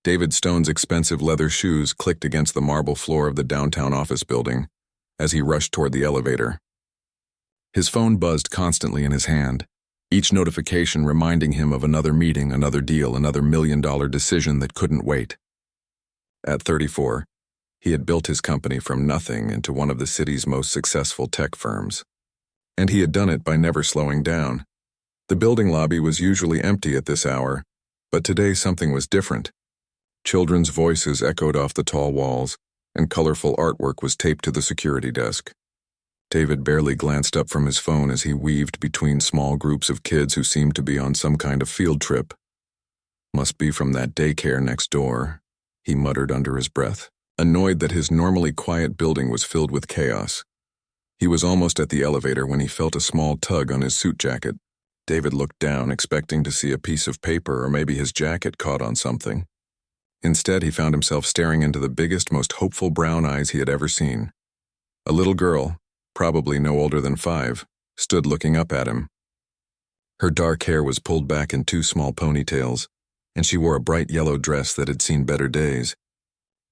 David Stone's expensive leather shoes clicked against the marble floor of the downtown office building as he rushed toward the elevator. His phone buzzed constantly in his hand, each notification reminding him of another meeting, another deal, another million-dollar decision that couldn't wait. At 34, he had built his company from nothing into one of the city's most successful tech firms. And he had done it by never slowing down. The building lobby was usually empty at this hour, but today something was different. Children's voices echoed off the tall walls, and colorful artwork was taped to the security desk. David barely glanced up from his phone as he weaved between small groups of kids who seemed to be on some kind of field trip. Must be from that daycare next door, he muttered under his breath, annoyed that his normally quiet building was filled with chaos. He was almost at the elevator when he felt a small tug on his suit jacket. David looked down, expecting to see a piece of paper or maybe his jacket caught on something. Instead, he found himself staring into the biggest, most hopeful brown eyes he had ever seen. A little girl, probably no older than 5, stood looking up at him. Her dark hair was pulled back in 2 small ponytails, and she wore a bright yellow dress that had seen better days.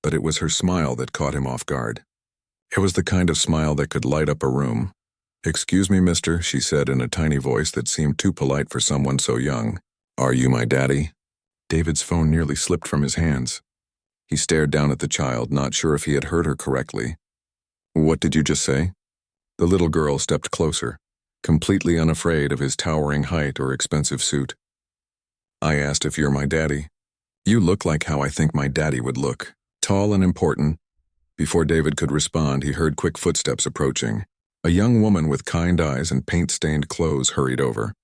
But it was her smile that caught him off guard. It was the kind of smile that could light up a room. "Excuse me, mister," she said in a tiny voice that seemed too polite for someone so young. "Are you my daddy?" David's phone nearly slipped from his hands. He stared down at the child, not sure if he had heard her correctly. "What did you just say?" The little girl stepped closer, completely unafraid of his towering height or expensive suit. "I asked if you're my daddy. You look like how I think my daddy would look, tall and important." Before David could respond, he heard quick footsteps approaching. A young woman with kind eyes and paint-stained clothes hurried over,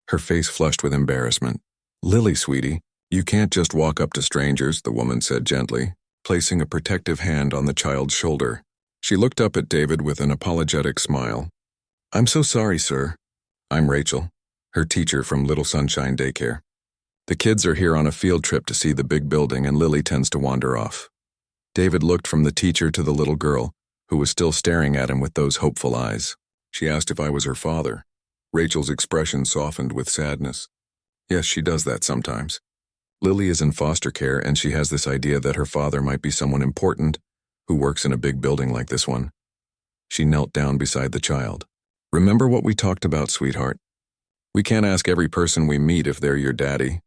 her face flushed with embarrassment. "Lily, sweetie, you can't just walk up to strangers," the woman said gently, placing a protective hand on the child's shoulder. She looked up at David with an apologetic smile. "I'm so sorry, sir. I'm Rachel, her teacher from Little Sunshine Daycare. The kids are here on a field trip to see the big building, and Lily tends to wander off." David looked from the teacher to the little girl, who was still staring at him with those hopeful eyes. "She asked if I was her father." Rachel's expression softened with sadness. "Yes, she does that sometimes. Lily is in foster care, and she has this idea that her father might be someone important who works in a big building like this one." She knelt down beside the child. "Remember what we talked about, sweetheart? We can't ask every person we meet if they're your daddy."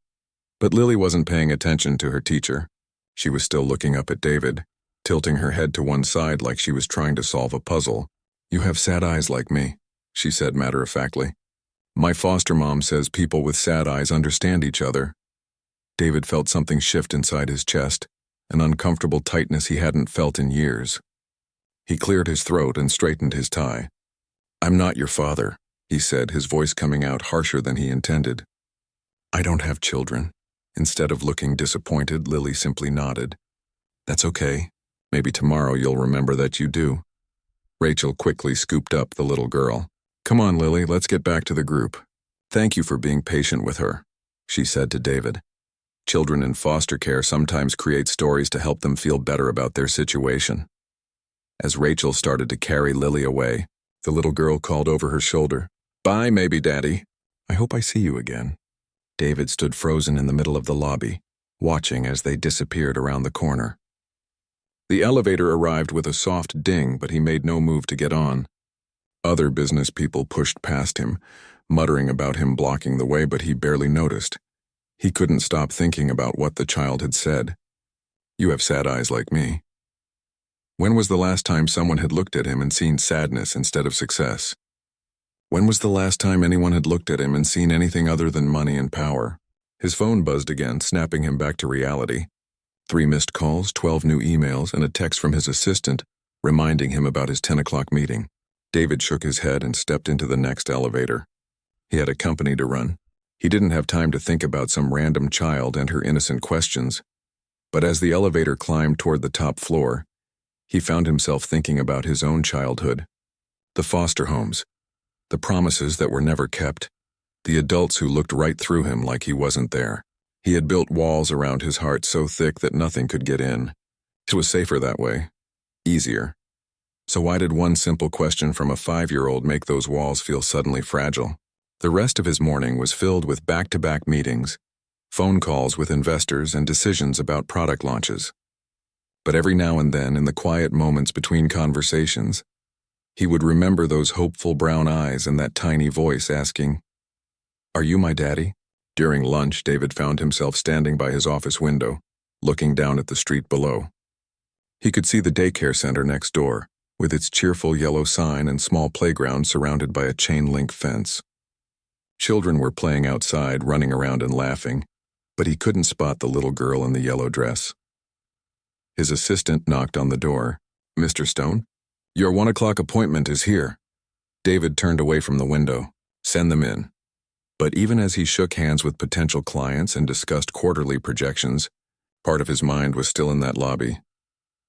But Lily wasn't paying attention to her teacher. She was still looking up at David, tilting her head to one side like she was trying to solve a puzzle. "You have sad eyes like me," she said matter-of-factly. "My foster mom says people with sad eyes understand each other." David felt something shift inside his chest, an uncomfortable tightness he hadn't felt in years. He cleared his throat and straightened his tie. "I'm not your father," he said, his voice coming out harsher than he intended. "I don't have children." Instead of looking disappointed, Lily simply nodded. "That's okay. Maybe tomorrow you'll remember that you do." Rachel quickly scooped up the little girl. "Come on, Lily, let's get back to the group. Thank you for being patient with her," she said to David. Children in foster care sometimes create stories to help them feel better about their situation. As Rachel started to carry Lily away, the little girl called over her shoulder, "Bye, maybe, Daddy. I hope I see you again." David stood frozen in the middle of the lobby, watching as they disappeared around the corner. The elevator arrived with a soft ding, but he made no move to get on. Other business people pushed past him, muttering about him blocking the way, but he barely noticed. He couldn't stop thinking about what the child had said. "You have sad eyes like me." When was the last time someone had looked at him and seen sadness instead of success? When was the last time anyone had looked at him and seen anything other than money and power? His phone buzzed again, snapping him back to reality. 3 missed calls, 12 new emails, and a text from his assistant reminding him about his 10 o'clock meeting. David shook his head and stepped into the next elevator. He had a company to run. He didn't have time to think about some random child and her innocent questions. But as the elevator climbed toward the top floor, he found himself thinking about his own childhood. The foster homes, the promises that were never kept, the adults who looked right through him like he wasn't there. He had built walls around his heart so thick that nothing could get in. It was safer that way. Easier. So why did one simple question from a 5-year-old make those walls feel suddenly fragile? The rest of his morning was filled with back-to-back meetings, phone calls with investors, and decisions about product launches. But every now and then, in the quiet moments between conversations, he would remember those hopeful brown eyes and that tiny voice asking, "Are you my daddy?" During lunch, David found himself standing by his office window, looking down at the street below. He could see the daycare center next door, with its cheerful yellow sign and small playground surrounded by a chain-link fence. Children were playing outside, running around and laughing, but he couldn't spot the little girl in the yellow dress. His assistant knocked on the door. "Mr. Stone, your 1 o'clock appointment is here." David turned away from the window. "Send them in." But even as he shook hands with potential clients and discussed quarterly projections, part of his mind was still in that lobby,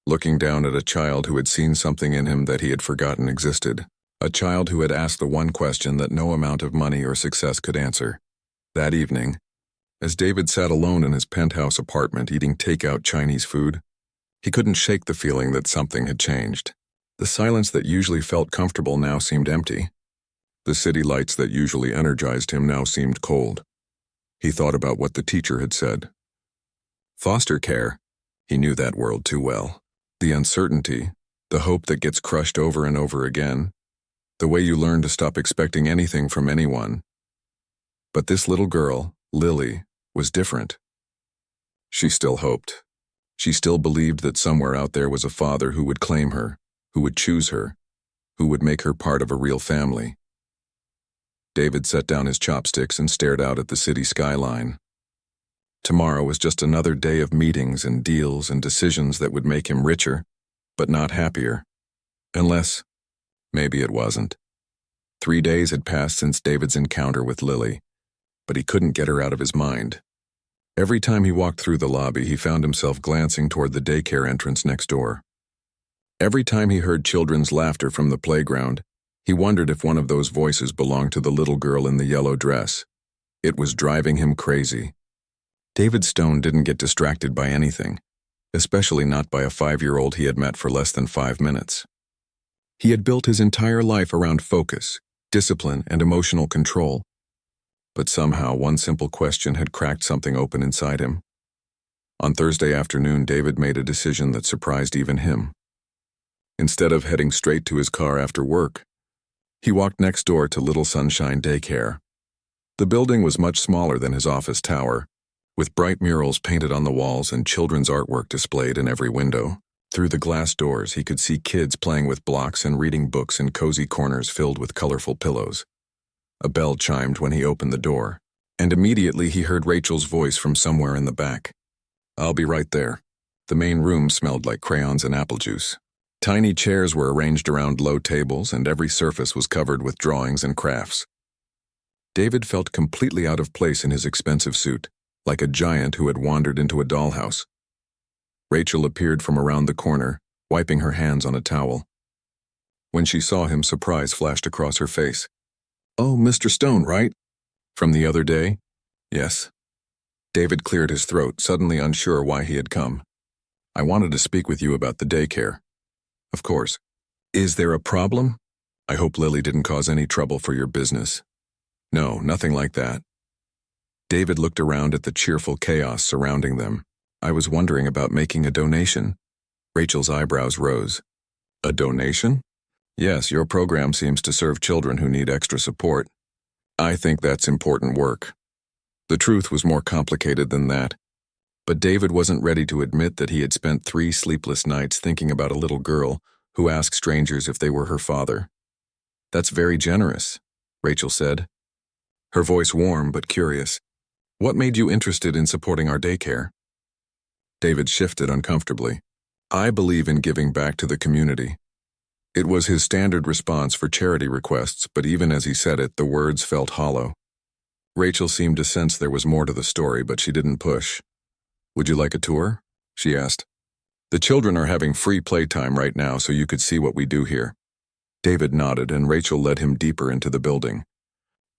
looking down at a child who had seen something in him that he had forgotten existed, a child who had asked the one question that no amount of money or success could answer. That evening, as David sat alone in his penthouse apartment eating takeout Chinese food, he couldn't shake the feeling that something had changed. The silence that usually felt comfortable now seemed empty. The city lights that usually energized him now seemed cold. He thought about what the teacher had said. Foster care, he knew that world too well. The uncertainty, the hope that gets crushed over and over again, the way you learn to stop expecting anything from anyone. But this little girl, Lily, was different. She still hoped. She still believed that somewhere out there was a father who would claim her, who would choose her, who would make her part of a real family. David set down his chopsticks and stared out at the city skyline. Tomorrow was just another day of meetings and deals and decisions that would make him richer, but not happier. Unless, maybe it wasn't. 3 days had passed since David's encounter with Lily, but he couldn't get her out of his mind. Every time he walked through the lobby, he found himself glancing toward the daycare entrance next door. Every time he heard children's laughter from the playground, he wondered if one of those voices belonged to the little girl in the yellow dress. It was driving him crazy. David Stone didn't get distracted by anything, especially not by a 5-year-old he had met for less than 5 minutes. He had built his entire life around focus, discipline, and emotional control. But somehow one simple question had cracked something open inside him. On Thursday afternoon, David made a decision that surprised even him. Instead of heading straight to his car after work, he walked next door to Little Sunshine Daycare. The building was much smaller than his office tower, with bright murals painted on the walls and children's artwork displayed in every window. Through the glass doors, he could see kids playing with blocks and reading books in cozy corners filled with colorful pillows. A bell chimed when he opened the door, and immediately he heard Rachel's voice from somewhere in the back. "I'll be right there." The main room smelled like crayons and apple juice. Tiny chairs were arranged around low tables, and every surface was covered with drawings and crafts. David felt completely out of place in his expensive suit, like a giant who had wandered into a dollhouse. Rachel appeared from around the corner, wiping her hands on a towel. When she saw him, surprise flashed across her face. "Oh, Mr. Stone, right? From the other day?" "Yes." David cleared his throat, suddenly unsure why he had come. "I wanted to speak with you about the daycare." "Of course. Is there a problem? I hope Lily didn't cause any trouble for your business." "No, nothing like that." David looked around at the cheerful chaos surrounding them. "I was wondering about making a donation." Rachel's eyebrows rose. "A donation?" "Yes, your program seems to serve children who need extra support. I think that's important work." The truth was more complicated than that. But David wasn't ready to admit that he had spent 3 sleepless nights thinking about a little girl who asked strangers if they were her father. "That's very generous," Rachel said, her voice warm but curious. "What made you interested in supporting our daycare?" David shifted uncomfortably. "I believe in giving back to the community." It was his standard response for charity requests, but even as he said it, the words felt hollow. Rachel seemed to sense there was more to the story, but she didn't push. "Would you like a tour?" she asked. "The children are having free playtime right now, so you could see what we do here." David nodded, and Rachel led him deeper into the building.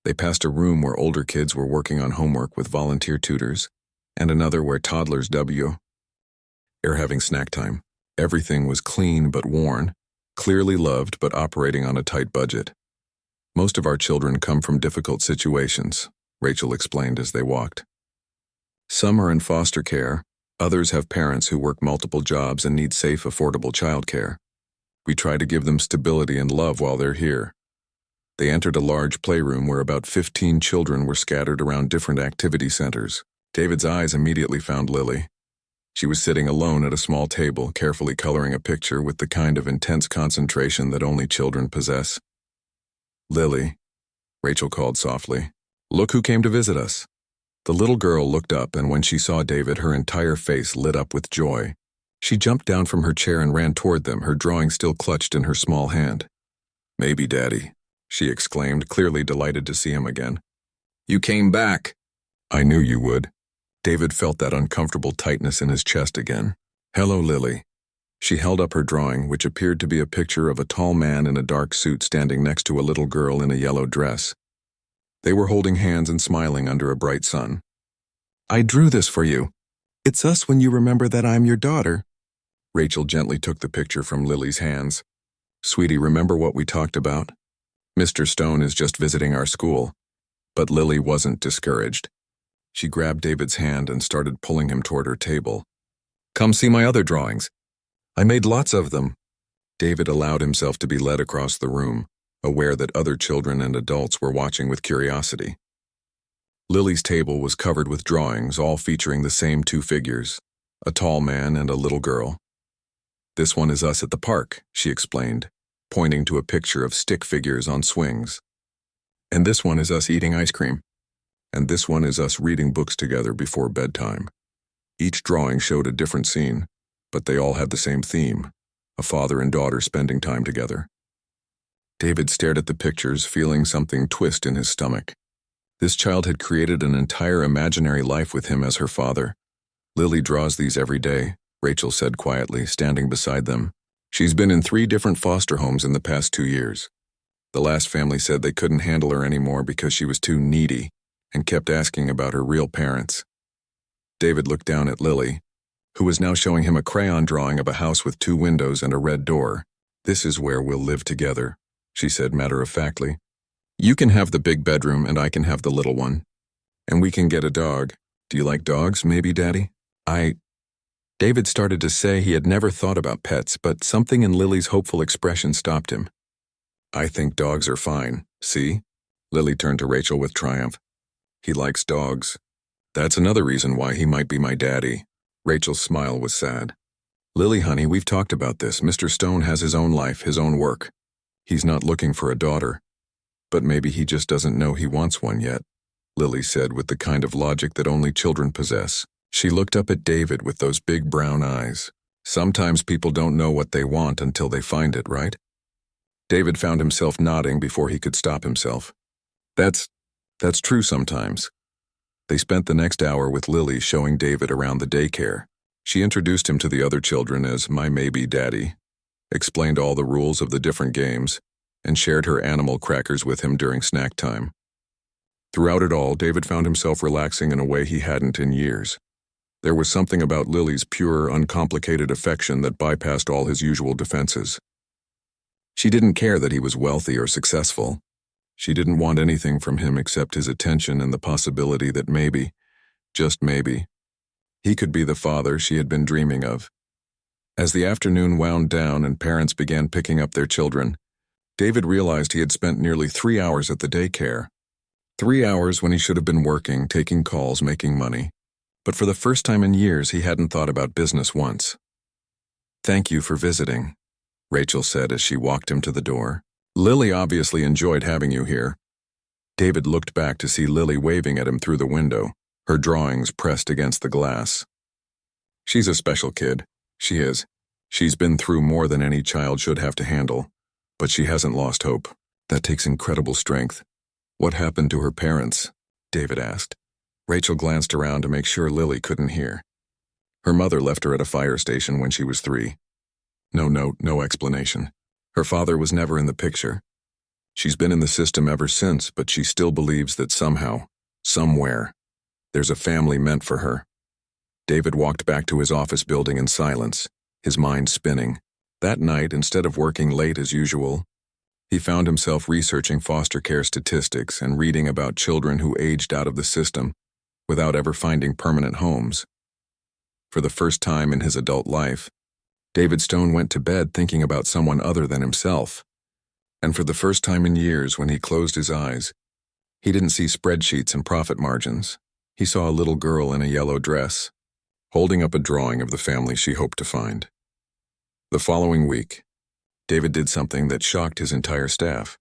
They passed a room where older kids were working on homework with volunteer tutors, and another where toddlers were having snack time. Everything was clean but worn, clearly loved but operating on a tight budget. "Most of our children come from difficult situations," Rachel explained as they walked. Some are in foster care, others have parents who work multiple jobs and need safe, affordable childcare. We try to give them stability and love while they're here. They entered a large playroom where about 15 children were scattered around different activity centers. David's eyes immediately found Lily. She was sitting alone at a small table, carefully coloring a picture with the kind of intense concentration that only children possess. "Lily," Rachel called softly. "Look who came to visit us." The little girl looked up, and when she saw David, her entire face lit up with joy. She jumped down from her chair and ran toward them, her drawing still clutched in her small hand. "Maybe, Daddy," she exclaimed, clearly delighted to see him again. "You came back." "I knew you would." David felt that uncomfortable tightness in his chest again. "Hello, Lily." She held up her drawing, which appeared to be a picture of a tall man in a dark suit standing next to a little girl in a yellow dress. They were holding hands and smiling under a bright sun. "I drew this for you. It's us when you remember that I'm your daughter." Rachel gently took the picture from Lily's hands. "Sweetie, remember what we talked about? Mr. Stone is just visiting our school." But Lily wasn't discouraged. She grabbed David's hand and started pulling him toward her table. "Come see my other drawings. I made lots of them." David allowed himself to be led across the room, aware that other children and adults were watching with curiosity. Lily's table was covered with drawings, all featuring the same two figures, a tall man and a little girl. "This one is us at the park," she explained, pointing to a picture of stick figures on swings. "And this one is us eating ice cream. And this one is us reading books together before bedtime." Each drawing showed a different scene, but they all had the same theme, a father and daughter spending time together. David stared at the pictures, feeling something twist in his stomach. This child had created an entire imaginary life with him as her father. "Lily draws these every day," Rachel said quietly, standing beside them. "She's been in 3 different foster homes in the past 2 years. The last family said they couldn't handle her anymore because she was too needy and kept asking about her real parents." David looked down at Lily, who was now showing him a crayon drawing of a house with 2 windows and a red door. "This is where we'll live together," she said matter-of-factly. "You can have the big bedroom and I can have the little one. And we can get a dog. Do you like dogs, maybe, Daddy?" David started to say he had never thought about pets, but something in Lily's hopeful expression stopped him. "I think dogs are fine. See?" Lily turned to Rachel with triumph. "He likes dogs. That's another reason why he might be my daddy." Rachel's smile was sad. "Lily, honey, we've talked about this. Mr. Stone has his own life, his own work. He's not looking for a daughter. But maybe he just doesn't know he wants one yet," Lily said with the kind of logic that only children possess. She looked up at David with those big brown eyes. "Sometimes people don't know what they want until they find it, right?" David found himself nodding before he could stop himself. That's true sometimes." They spent the next hour with Lily showing David around the daycare. She introduced him to the other children as my maybe daddy, explained all the rules of the different games, and shared her animal crackers with him during snack time. Throughout it all, David found himself relaxing in a way he hadn't in years. There was something about Lily's pure, uncomplicated affection that bypassed all his usual defenses. She didn't care that he was wealthy or successful. She didn't want anything from him except his attention and the possibility that maybe, just maybe, he could be the father she had been dreaming of. As the afternoon wound down and parents began picking up their children, David realized he had spent nearly 3 hours at the daycare. 3 hours when he should have been working, taking calls, making money. But for the first time in years, he hadn't thought about business once. "Thank you for visiting," Rachel said as she walked him to the door. "Lily obviously enjoyed having you here." David looked back to see Lily waving at him through the window, her drawings pressed against the glass. "She's a special kid. She is. She's been through more than any child should have to handle, but she hasn't lost hope. That takes incredible strength." "What happened to her parents?" David asked. Rachel glanced around to make sure Lily couldn't hear. "Her mother left her at a fire station when she was 3. No note, no explanation. Her father was never in the picture. She's been in the system ever since, but she still believes that somehow, somewhere, there's a family meant for her." David walked back to his office building in silence, his mind spinning. That night, instead of working late as usual, he found himself researching foster care statistics and reading about children who aged out of the system, without ever finding permanent homes. For the first time in his adult life, David Stone went to bed thinking about someone other than himself. And for the first time in years, when he closed his eyes, he didn't see spreadsheets and profit margins. He saw a little girl in a yellow dress, holding up a drawing of the family she hoped to find. The following week, David did something that shocked his entire staff.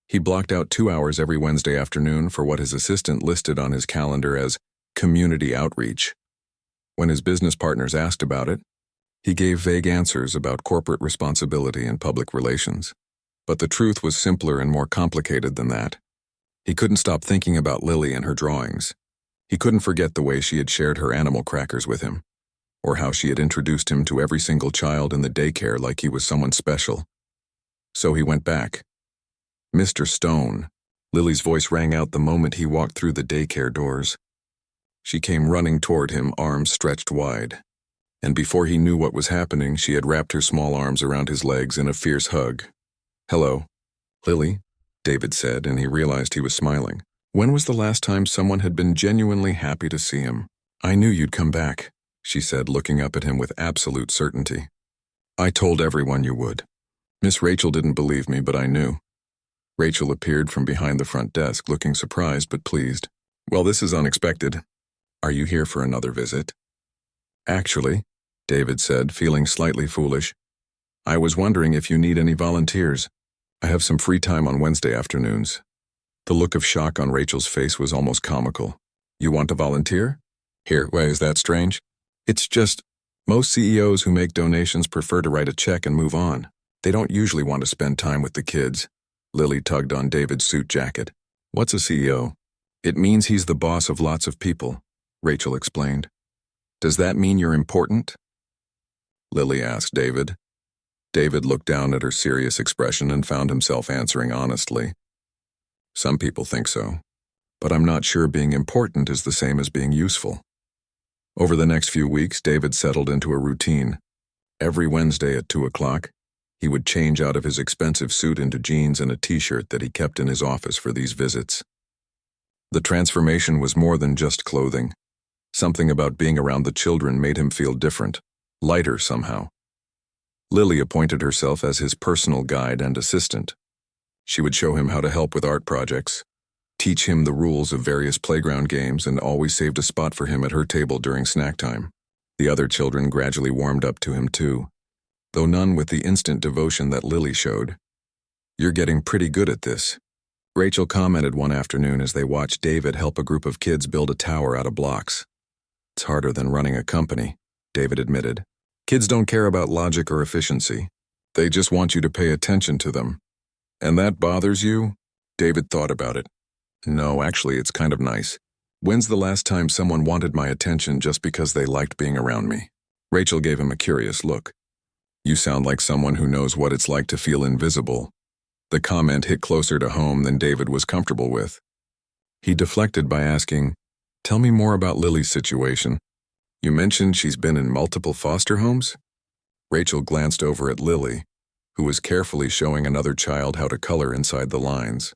He blocked out 2 hours every Wednesday afternoon for what his assistant listed on his calendar as community outreach. When his business partners asked about it, he gave vague answers about corporate responsibility and public relations. But the truth was simpler and more complicated than that. He couldn't stop thinking about Lily and her drawings. He couldn't forget the way she had shared her animal crackers with him, or how she had introduced him to every single child in the daycare like he was someone special. So he went back. "Mr. Stone," Lily's voice rang out the moment he walked through the daycare doors. She came running toward him, arms stretched wide. And before he knew what was happening, she had wrapped her small arms around his legs in a fierce hug. "Hello, Lily," David said, and he realized he was smiling. When was the last time someone had been genuinely happy to see him? "I knew you'd come back," she said, looking up at him with absolute certainty. "I told everyone you would. Miss Rachel didn't believe me, but I knew." Rachel appeared from behind the front desk, looking surprised but pleased. "Well, this is unexpected. Are you here for another visit?" "Actually," David said, feeling slightly foolish, "I was wondering if you need any volunteers. I have some free time on Wednesday afternoons." The look of shock on Rachel's face was almost comical. "You want to volunteer? Here, why is that strange?" "It's just, most CEOs who make donations prefer to write a check and move on. They don't usually want to spend time with the kids." Lily tugged on David's suit jacket. "What's a CEO?" "It means he's the boss of lots of people," Rachel explained. "Does that mean you're important?" Lily asked David. David looked down at her serious expression and found himself answering honestly. "Some people think so, but I'm not sure being important is the same as being useful." Over the next few weeks, David settled into a routine. Every Wednesday at 2 o'clock, he would change out of his expensive suit into jeans and a t-shirt that he kept in his office for these visits. The transformation was more than just clothing. Something about being around the children made him feel different, lighter somehow. Lily appointed herself as his personal guide and assistant. She would show him how to help with art projects, teach him the rules of various playground games, and always saved a spot for him at her table during snack time. The other children gradually warmed up to him too, though none with the instant devotion that Lily showed. "You're getting pretty good at this," Rachel commented one afternoon as they watched David help a group of kids build a tower out of blocks. "It's harder than running a company," David admitted. "Kids don't care about logic or efficiency. They just want you to pay attention to them." "And that bothers you?" David thought about it. "No, actually, it's kind of nice. When's the last time someone wanted my attention just because they liked being around me?" Rachel gave him a curious look. "You sound like someone who knows what it's like to feel invisible." The comment hit closer to home than David was comfortable with. He deflected by asking, "Tell me more about Lily's situation. You mentioned she's been in multiple foster homes?" Rachel glanced over at Lily, who was carefully showing another child how to color inside the lines.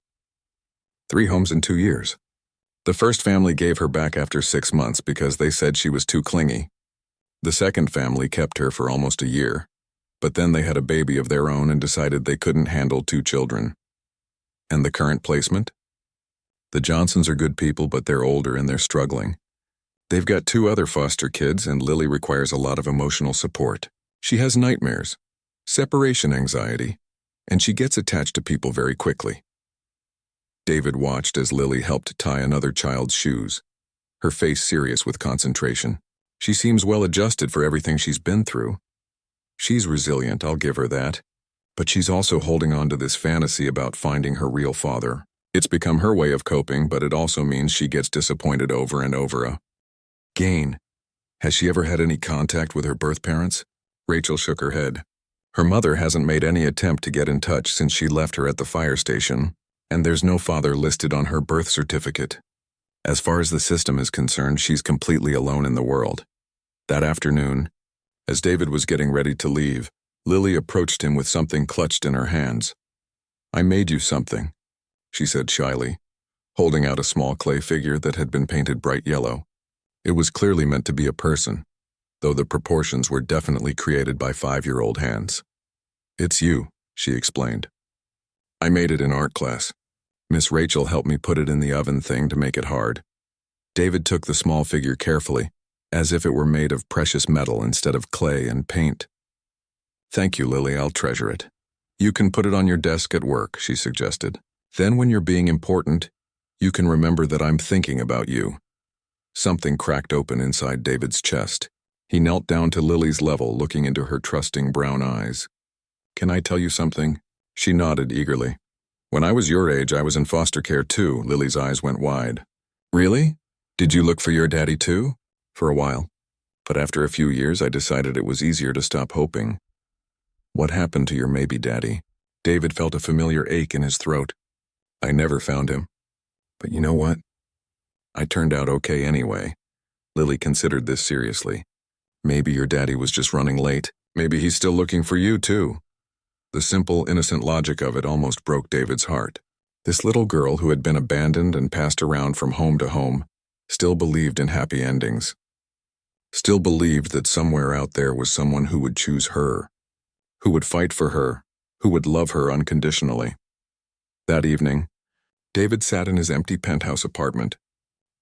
3 homes in 2 years. The first family gave her back after 6 months because they said she was too clingy. The second family kept her for almost a year, but then they had a baby of their own and decided they couldn't handle 2 children. And the current placement? The Johnsons are good people, but they're older and they're struggling. They've got 2 other foster kids, and Lily requires a lot of emotional support. She has nightmares, separation anxiety, and she gets attached to people very quickly. David watched as Lily helped tie another child's shoes, her face serious with concentration. "She seems well adjusted for everything she's been through. She's resilient, I'll give her that. But she's also holding on to this fantasy about finding her real father. It's become her way of coping, but it also means she gets disappointed over and over again. Has she ever had any contact with her birth parents?" Rachel shook her head. "Her mother hasn't made any attempt to get in touch since she left her at the fire station, and there's no father listed on her birth certificate. As far as the system is concerned, she's completely alone in the world." That afternoon, as David was getting ready to leave, Lily approached him with something clutched in her hands. "I made you something," she said shyly. holding out a small clay figure that had been painted bright yellow. It was clearly meant to be a person, though the proportions were definitely created by 5-year-old hands. "It's you," she explained. "I made it in art class. Miss Rachel helped me put it in the oven thing to make it hard." David took the small figure carefully, as if it were made of precious metal instead of clay and paint. "Thank you, Lily, I'll treasure it. You can put it on your desk at work," she suggested. "Then when you're being important, you can remember that I'm thinking about you." Something cracked open inside David's chest. He knelt down to Lily's level, looking into her trusting brown eyes. "Can I tell you something?" She nodded eagerly. "When I was your age, I was in foster care too." Lily's eyes went wide. "Really? Did you look for your daddy too?" "For a while. But after a few years, I decided it was easier to stop hoping." "What happened to your maybe daddy?" David felt a familiar ache in his throat. "I never found him. But you know what? I turned out okay anyway." Lily considered this seriously. "Maybe your daddy was just running late. Maybe he's still looking for you too." The simple, innocent logic of it almost broke David's heart. This little girl who had been abandoned and passed around from home to home still believed in happy endings. Still believed that somewhere out there was someone who would choose her, who would fight for her, who would love her unconditionally. That evening, David sat in his empty penthouse apartment,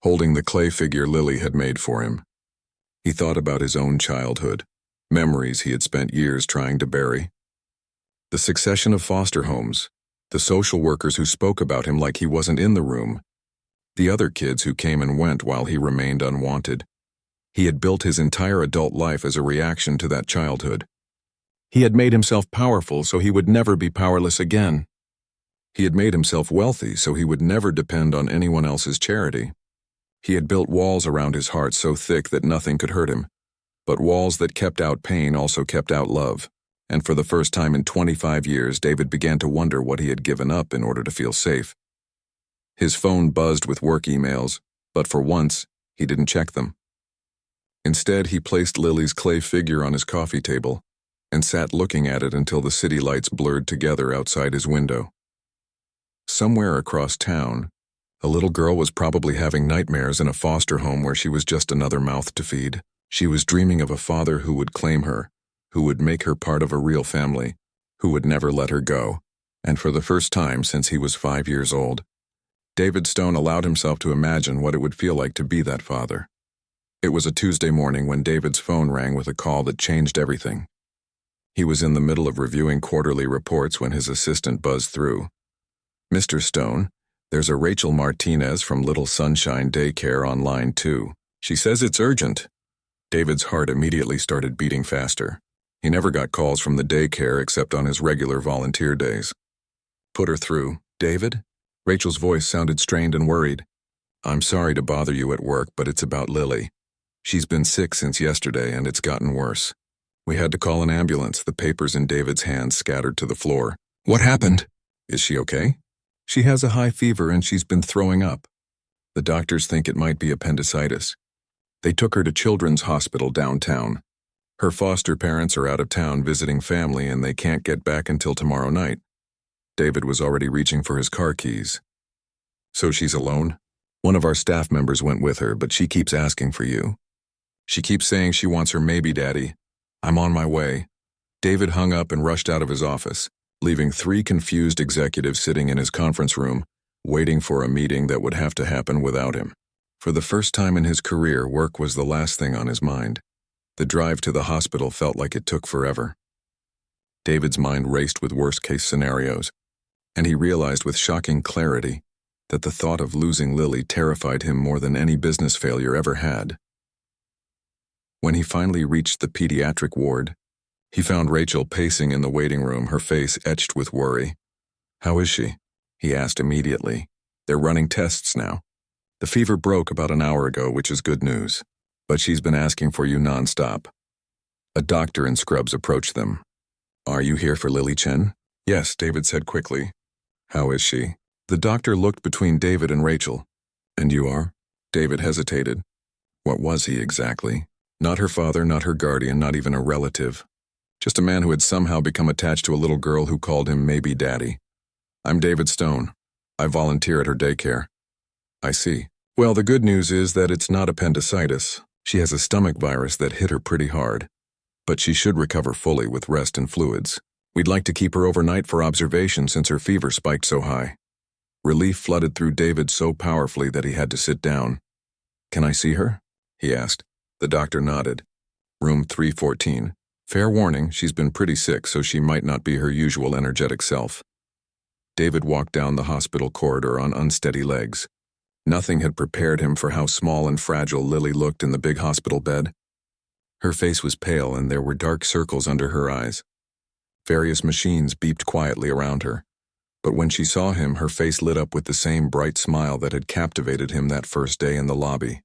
holding the clay figure Lily had made for him. He thought about his own childhood, memories he had spent years trying to bury. The succession of foster homes, the social workers who spoke about him like he wasn't in the room, the other kids who came and went while he remained unwanted. He had built his entire adult life as a reaction to that childhood. He had made himself powerful so he would never be powerless again. He had made himself wealthy so he would never depend on anyone else's charity. He had built walls around his heart so thick that nothing could hurt him. But walls that kept out pain also kept out love. And for the first time in 25 years, David began to wonder what he had given up in order to feel safe. His phone buzzed with work emails, but for once, he didn't check them. Instead, he placed Lily's clay figure on his coffee table and sat looking at it until the city lights blurred together outside his window. Somewhere across town, a little girl was probably having nightmares in a foster home where she was just another mouth to feed. She was dreaming of a father who would claim her, who would make her part of a real family, who would never let her go. And for the first time since he was 5 years old, David Stone allowed himself to imagine what it would feel like to be that father. It was a Tuesday morning when David's phone rang with a call that changed everything. He was in the middle of reviewing quarterly reports when his assistant buzzed through. "Mr. Stone, there's a Rachel Martinez from Little Sunshine Daycare on line 2. She says it's urgent." David's heart immediately started beating faster. He never got calls from the daycare except on his regular volunteer days. "Put her through." "David?" Rachel's voice sounded strained and worried. "I'm sorry to bother you at work, but it's about Lily. She's been sick since yesterday and it's gotten worse. We had to call an ambulance." The papers in David's hands scattered to the floor. "What happened?" "Is she okay?" "She has a high fever and she's been throwing up. The doctors think it might be appendicitis. They took her to Children's Hospital downtown. Her foster parents are out of town visiting family and they can't get back until tomorrow night." David was already reaching for his car keys. "So she's alone?" "One of our staff members went with her, but she keeps asking for you. She keeps saying she wants her maybe daddy. I'm on my way." David hung up and rushed out of his office, leaving 3 confused executives sitting in his conference room, waiting for a meeting that would have to happen without him. For the first time in his career, work was the last thing on his mind. The drive to the hospital felt like it took forever. David's mind raced with worst-case scenarios, and he realized with shocking clarity that the thought of losing Lily terrified him more than any business failure ever had. When he finally reached the pediatric ward, he found Rachel pacing in the waiting room, her face etched with worry. "How is she?" he asked immediately. "They're running tests now. The fever broke about an hour ago, which is good news. But she's been asking for you nonstop." A doctor in scrubs approached them. "Are you here for Lily Chen?" "Yes," David said quickly. "How is she?" The doctor looked between David and Rachel. "And you are?" David hesitated. What was he exactly? Not her father, not her guardian, not even a relative. Just a man who had somehow become attached to a little girl who called him maybe daddy. "I'm David Stone. I volunteer at her daycare." I see. Well, the good news is that it's not appendicitis. She has a stomach virus that hit her pretty hard. But she should recover fully with rest and fluids. We'd like to keep her overnight for observation since her fever spiked so high. Relief flooded through David so powerfully that he had to sit down. Can I see her? He asked. The doctor nodded. Room 314. Fair warning, she's been pretty sick, so she might not be her usual energetic self. David walked down the hospital corridor on unsteady legs. Nothing had prepared him for how small and fragile Lily looked in the big hospital bed. Her face was pale and there were dark circles under her eyes. Various machines beeped quietly around her. But when she saw him, her face lit up with the same bright smile that had captivated him that first day in the lobby.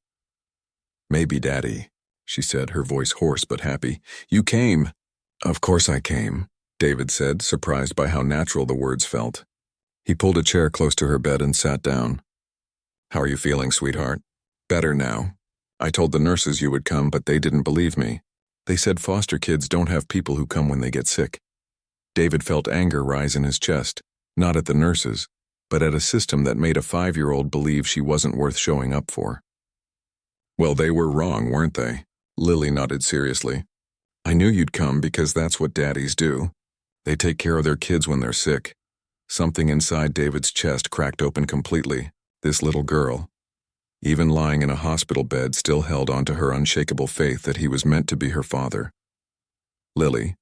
Maybe, Daddy, she said, her voice hoarse but happy. You came. Of course I came, David said, surprised by how natural the words felt. He pulled a chair close to her bed and sat down. How are you feeling, sweetheart? Better now. I told the nurses you would come, but they didn't believe me. They said foster kids don't have people who come when they get sick. David felt anger rise in his chest, not at the nurses, but at a system that made a 5-year-old believe she wasn't worth showing up for. Well, they were wrong, weren't they? Lily nodded seriously. I knew you'd come because that's what daddies do. They take care of their kids when they're sick. Something inside David's chest cracked open completely. This little girl, even lying in a hospital bed, still held on to her unshakable faith that he was meant to be her father. Lily,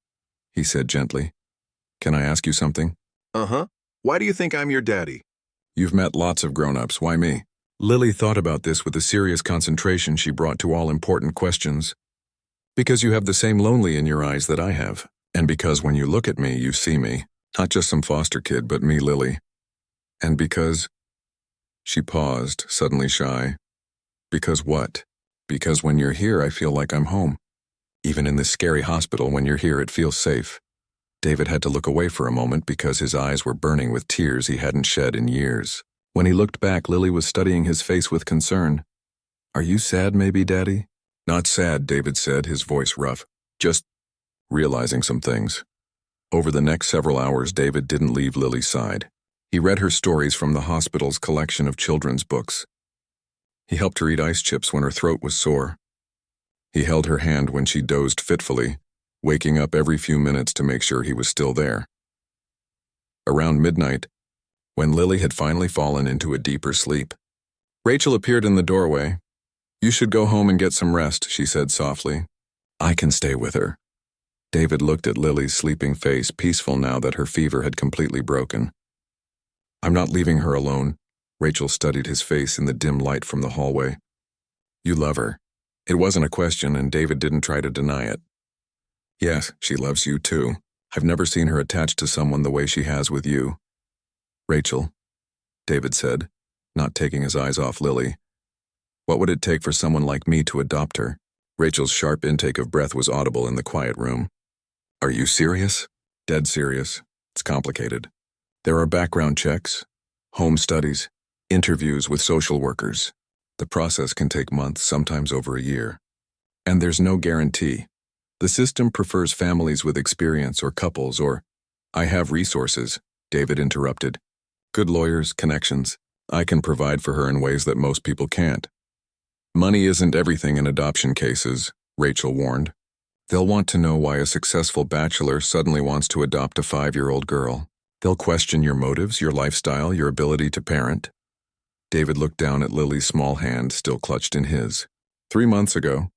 he said gently, can I ask you something? Uh-huh. Why do you think I'm your daddy? You've met lots of grown-ups, why me? Lily thought about this with the serious concentration she brought to all important questions. Because you have the same lonely in your eyes that I have, and because when you look at me, you see me, not just some foster kid, but me, Lily. And because... She paused, suddenly shy. Because what? Because when you're here, I feel like I'm home. Even in this scary hospital, when you're here, it feels safe. David had to look away for a moment because his eyes were burning with tears he hadn't shed in years. When he looked back, Lily was studying his face with concern. Are you sad, maybe, Daddy? Not sad, David said, his voice rough. Just realizing some things. Over the next several hours, David didn't leave Lily's side. He read her stories from the hospital's collection of children's books. He helped her eat ice chips when her throat was sore. He held her hand when she dozed fitfully, waking up every few minutes to make sure he was still there. Around midnight, when Lily had finally fallen into a deeper sleep, Rachel appeared in the doorway. You should go home and get some rest, she said softly. I can stay with her. David looked at Lily's sleeping face, peaceful now that her fever had completely broken. I'm not leaving her alone. Rachel studied his face in the dim light from the hallway. You love her. It wasn't a question, and David didn't try to deny it. Yes, she loves you too. I've never seen her attached to someone the way she has with you. Rachel, David said, not taking his eyes off Lily. What would it take for someone like me to adopt her? Rachel's sharp intake of breath was audible in the quiet room. Are you serious? Dead serious. It's complicated. There are background checks, home studies, interviews with social workers. The process can take months, sometimes over a year. And there's no guarantee. The system prefers families with experience or couples or... I have resources, David interrupted. Good lawyers, connections. I can provide for her in ways that most people can't. Money isn't everything in adoption cases, Rachel warned. They'll want to know why a successful bachelor suddenly wants to adopt a 5-year-old girl. They'll question your motives, your lifestyle, your ability to parent. David looked down at Lily's small hand still clutched in his. 3 months ago,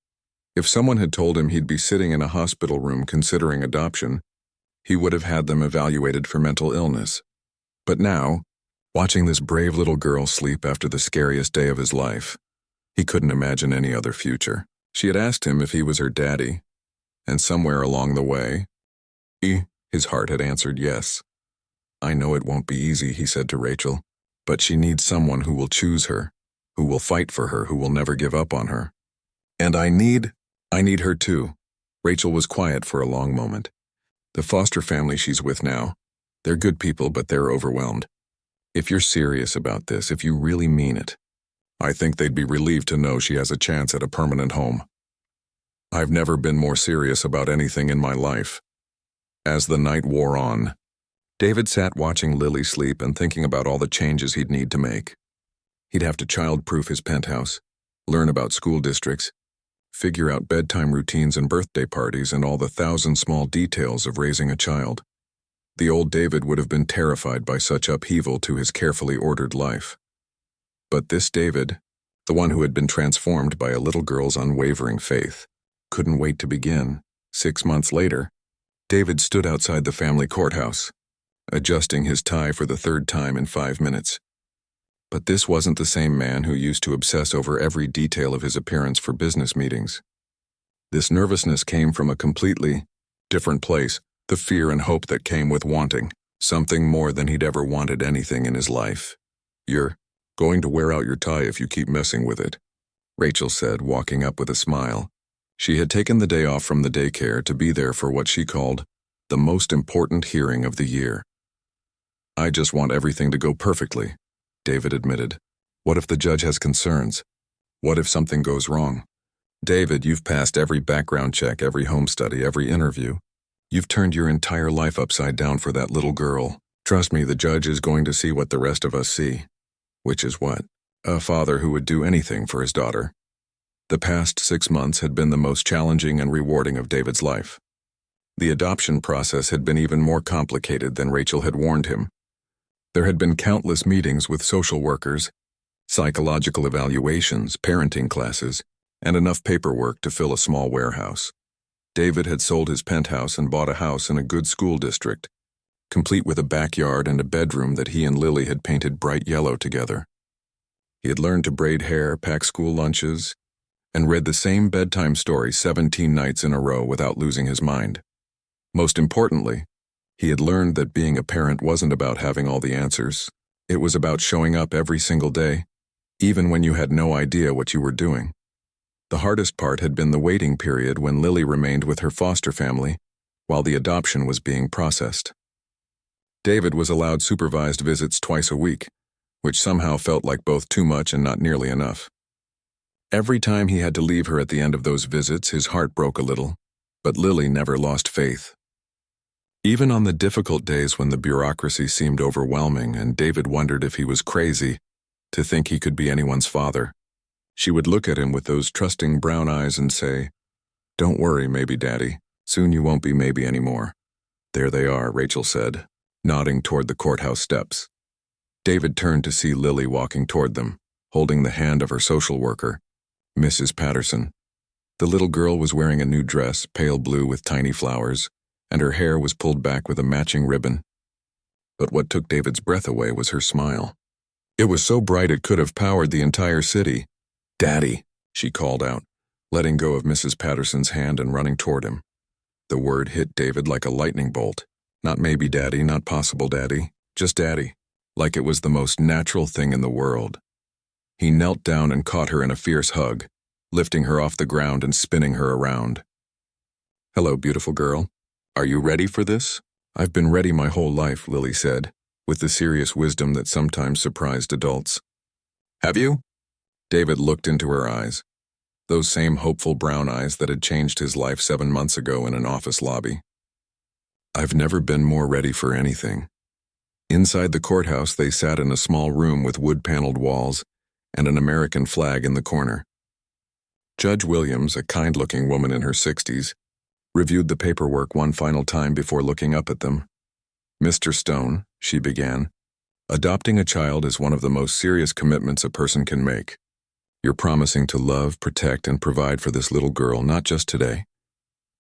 if someone had told him he'd be sitting in a hospital room considering adoption, he would have had them evaluated for mental illness. But now, watching this brave little girl sleep after the scariest day of his life, he couldn't imagine any other future. She had asked him if he was her daddy, and somewhere along the way, his heart had answered yes. I know it won't be easy, he said to Rachel, but she needs someone who will choose her, who will fight for her, who will never give up on her. And I need her too. Rachel was quiet for a long moment. The foster family she's with now, they're good people, but they're overwhelmed. If you're serious about this, if you really mean it, I think they'd be relieved to know she has a chance at a permanent home. I've never been more serious about anything in my life. As the night wore on, David sat watching Lily sleep and thinking about all the changes he'd need to make. He'd have to child-proof his penthouse, learn about school districts, figure out bedtime routines and birthday parties and all the thousand small details of raising a child. The old David would have been terrified by such upheaval to his carefully ordered life. But this David, the one who had been transformed by a little girl's unwavering faith, couldn't wait to begin. 6 months later, David stood outside the family courthouse, adjusting his tie for the third time in 5 minutes. But this wasn't the same man who used to obsess over every detail of his appearance for business meetings. This nervousness came from a completely different place, the fear and hope that came with wanting something more than he'd ever wanted anything in his life. "You're going to wear out your tie if you keep messing with it," Rachel said, walking up with a smile. She had taken the day off from the daycare to be there for what she called the most important hearing of the year. "I just want everything to go perfectly," David admitted. "What if the judge has concerns? What if something goes wrong? David, you've passed every background check, every home study, every interview. You've turned your entire life upside down for that little girl. Trust me, the judge is going to see what the rest of us see." Which is what? A father who would do anything for his daughter. The past 6 months had been the most challenging and rewarding of David's life. The adoption process had been even more complicated than Rachel had warned him. There had been countless meetings with social workers, psychological evaluations, parenting classes, and enough paperwork to fill a small warehouse. David had sold his penthouse and bought a house in a good school district, complete with a backyard and a bedroom that he and Lily had painted bright yellow together. He had learned to braid hair, pack school lunches, and read the same bedtime story 17 nights in a row without losing his mind. Most importantly, he had learned that being a parent wasn't about having all the answers. It was about showing up every single day, even when you had no idea what you were doing. The hardest part had been the waiting period when Lily remained with her foster family while the adoption was being processed. David was allowed supervised visits twice a week, which somehow felt like both too much and not nearly enough. Every time he had to leave her at the end of those visits, his heart broke a little, but Lily never lost faith. Even on the difficult days when the bureaucracy seemed overwhelming and David wondered if he was crazy to think he could be anyone's father, she would look at him with those trusting brown eyes and say, "Don't worry, maybe, Daddy. Soon you won't be maybe anymore." "There they are," Rachel said, nodding toward the courthouse steps. David turned to see Lily walking toward them, holding the hand of her social worker, Mrs. Patterson. The little girl was wearing a new dress, pale blue with tiny flowers, and her hair was pulled back with a matching ribbon. But what took David's breath away was her smile. It was so bright it could have powered the entire city. "Daddy," she called out, letting go of Mrs. Patterson's hand and running toward him. The word hit David like a lightning bolt. Not maybe Daddy, not possible Daddy, just Daddy, like it was the most natural thing in the world. He knelt down and caught her in a fierce hug, lifting her off the ground and spinning her around. "Hello, beautiful girl. Are you ready for this?" "I've been ready my whole life," Lily said, with the serious wisdom that sometimes surprised adults. "Have you?" David looked into her eyes, those same hopeful brown eyes that had changed his life 7 months ago in an office lobby. "I've never been more ready for anything." Inside the courthouse, they sat in a small room with wood-paneled walls and an American flag in the corner. Judge Williams, a kind-looking woman in her 60s, reviewed the paperwork one final time before looking up at them. "Mr. Stone," she began, "adopting a child is one of the most serious commitments a person can make. You're promising to love, protect, and provide for this little girl not just today,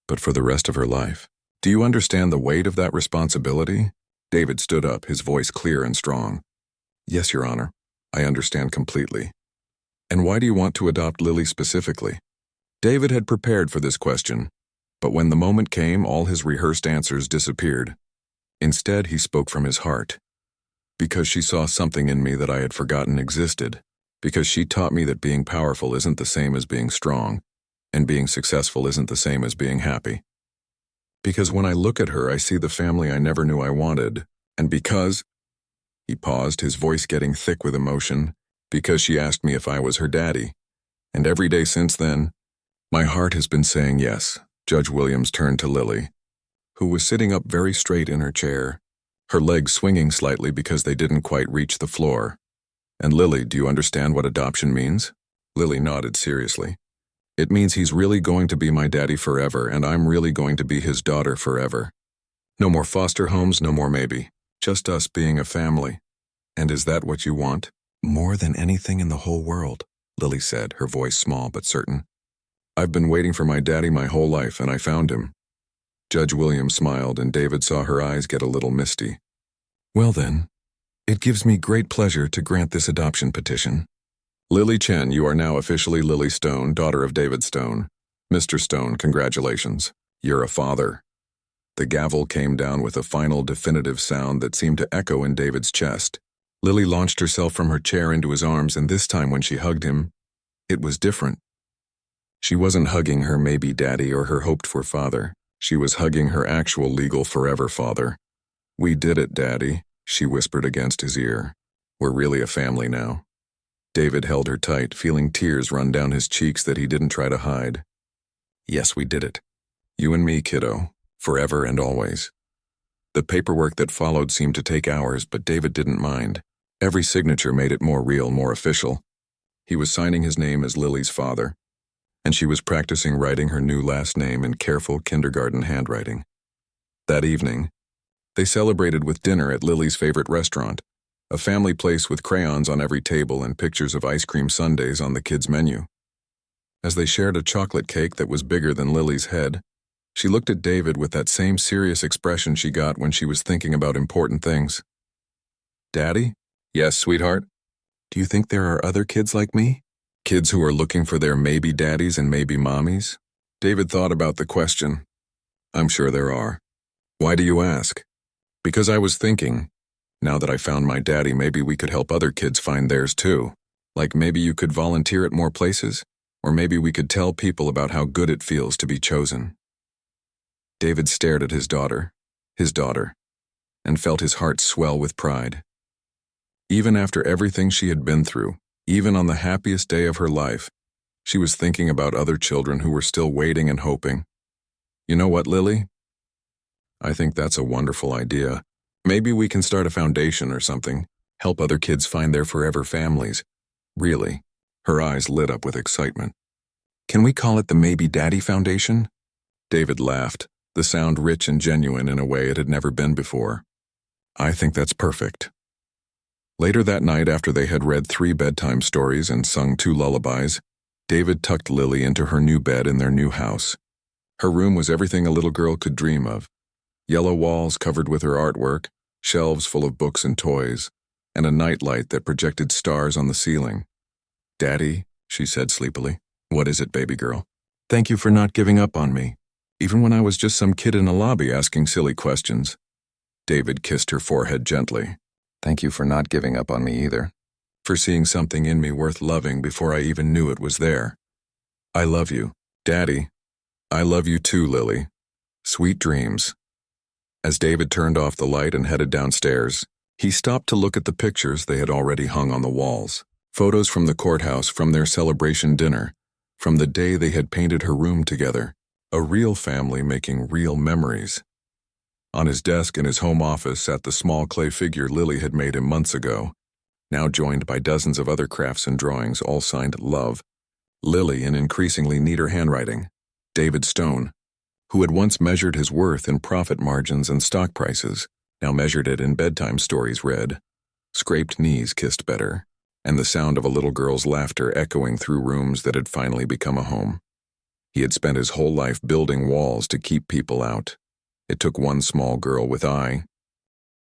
but for the rest of her life. Do you understand the weight of that responsibility?" David stood up, his voice clear and strong. "Yes, Your Honor, I understand completely." "And why do you want to adopt Lily specifically?" David had prepared for this question, but when the moment came, all his rehearsed answers disappeared. Instead, he spoke from his heart. "Because she saw something in me that I had forgotten existed. Because she taught me that being powerful isn't the same as being strong, and being successful isn't the same as being happy. Because when I look at her, I see the family I never knew I wanted, and because—" He paused, his voice getting thick with emotion, "because she asked me if I was her daddy. And every day since then, my heart has been saying yes." Judge Williams turned to Lily, who was sitting up very straight in her chair, her legs swinging slightly because they didn't quite reach the floor. And Lily, do you understand what adoption means? Lily nodded seriously. It means he's really going to be my daddy forever, and I'm really going to be his daughter forever. No more foster homes, no more maybe. Just us being a family. And is that what you want? More than anything in the whole world, Lily said, her voice small but certain. I've been waiting for my daddy my whole life, and I found him. Judge William smiled, and David saw her eyes get a little misty. Well then, it gives me great pleasure to grant this adoption petition. Lily Chen, you are now officially Lily Stone, daughter of David Stone. Mr. Stone, congratulations. You're a father. The gavel came down with a final definitive sound that seemed to echo in David's chest. Lily launched herself from her chair into his arms, and this time when she hugged him, it was different. She wasn't hugging her maybe daddy or her hoped-for father. She was hugging her actual legal forever father. We did it, Daddy, she whispered against his ear. We're really a family now. David held her tight, feeling tears run down his cheeks that he didn't try to hide. Yes, we did it. You and me, kiddo, forever and always. The paperwork that followed seemed to take hours, but David didn't mind. Every signature made it more real, more official. He was signing his name as Lily's father, and she was practicing writing her new last name in careful kindergarten handwriting. That evening, they celebrated with dinner at Lily's favorite restaurant, a family place with crayons on every table and pictures of ice cream sundaes on the kids' menu. As they shared a chocolate cake that was bigger than Lily's head, she looked at David with that same serious expression she got when she was thinking about important things. Daddy? Yes, sweetheart? Do you think there are other kids like me? Kids who are looking for their maybe daddies and maybe mommies? David thought about the question. I'm sure there are. Why do you ask? Because I was thinking, now that I found my daddy, maybe we could help other kids find theirs too. Like maybe you could volunteer at more places, or maybe we could tell people about how good it feels to be chosen. David stared at his daughter, and felt his heart swell with pride. Even after everything she had been through, even on the happiest day of her life, she was thinking about other children who were still waiting and hoping. You know what, Lily? I think that's a wonderful idea. Maybe we can start a foundation or something, help other kids find their forever families. Really? Her eyes lit up with excitement. Can we call it the Maybe Daddy Foundation? David laughed, the sound rich and genuine in a way it had never been before. I think that's perfect. Later that night, after they had read 3 bedtime stories and sung 2 lullabies, David tucked Lily into her new bed in their new house. Her room was everything a little girl could dream of. Yellow walls covered with her artwork, shelves full of books and toys, and a nightlight that projected stars on the ceiling. Daddy, she said sleepily. What is it, baby girl? Thank you for not giving up on me, even when I was just some kid in a lobby asking silly questions. David kissed her forehead gently. Thank you for not giving up on me either. For seeing something in me worth loving before I even knew it was there. I love you, Daddy. I love you too, Lily. Sweet dreams. As David turned off the light and headed downstairs, he stopped to look at the pictures they had already hung on the walls. Photos from the courthouse, from their celebration dinner, from the day they had painted her room together. A real family making real memories. On his desk in his home office sat the small clay figure Lily had made him months ago, now joined by dozens of other crafts and drawings, all signed Love. Lily in increasingly neater handwriting. David Stone, who had once measured his worth in profit margins and stock prices, now measured it in bedtime stories, read, Scraped knees kissed better, and the sound of a little girl's laughter echoing through rooms that had finally become a home. He had spent his whole life building walls to keep people out. It took one small girl with eye,